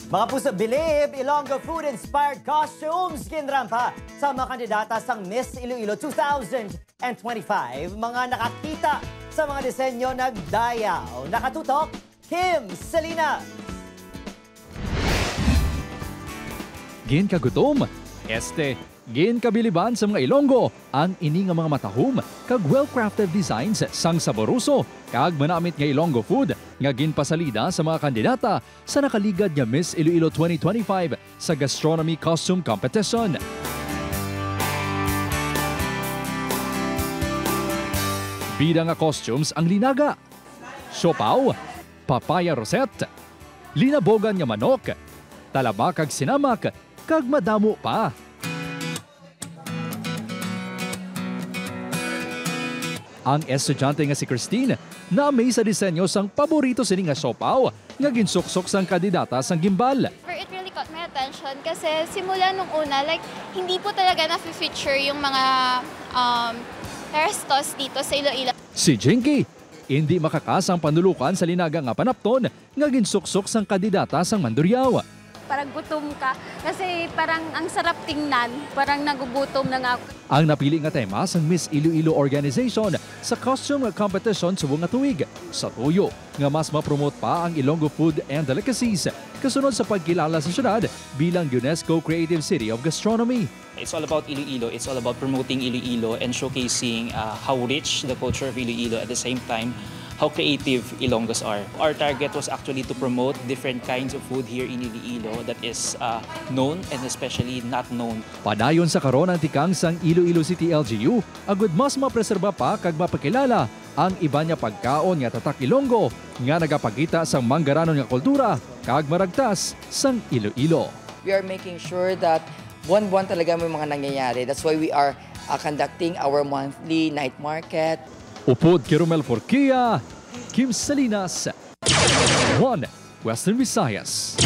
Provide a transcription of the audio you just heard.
Mga puso, bilib, Ilonggo food-inspired costumes kinrampa sa mga kandidata sa Miss Iloilo 2025. Mga nakakita sa mga disenyo nagdayaw. Nakatutok, Kim Salinas. Gin kagutom, gin kabiliban sa mga Ilonggo ang ini nga mga matahom kag well-crafted designs sang saboroso kag manamit nga Ilonggo food nga ginpasalida sa mga kandidata sa nakaligad nga Miss Iloilo 2025 sa Gastronomy Costume Competition. Bida nga costumes ang linaga, siopaw, papaya rosette, linabogan nga manok, talaba kag sinamak, kag madamo pa. Ang estudyante nga si Christine na-amaze sa disenyo sang paborito sini nga siopaw nga ginsuksok sang kandidata sang gimbal. It really caught my attention kasi simula nung una, hindi po talaga na-feature yung mga restos dito sa Iloilo. Si Jinky, hindi makakasang panulukan sa linaga nga panapton nga ginsuksok sang kandidata sang Mandurriao. Parang gutom ka kasi parang ang sarap tingnan, parang nagugutom na nga ako. Ang napili nga tema sang Miss Iloilo Organization sa costume competition subong nga tuig sa tuyo nga mas ma-promote pa ang Ilonggo food and delicacies kasunod sa pagkilala sa syudad bilang UNESCO Creative City of Gastronomy. It's all about Iloilo. It's all about promoting Iloilo and showcasing how rich the culture of Iloilo, at the same time how creative Ilonggos are. Our target was actually to promote different kinds of food here in Iloilo that is known and especially not known. Padayon sa karon ang tikang sang Iloilo City LGU, agud mas mapreserba pa kag mapakilala ang iba niya pagkaon nga tatak Ilonggo nga nagapakita sang manggaranon nga kultura kag maragtas sang Iloilo. We are making sure that buwan-buwan talaga may mga nangyayari. That's why we are conducting our monthly night market. Upod kay Romel Forquilla, Kim Salinas, 1 Western Visayas.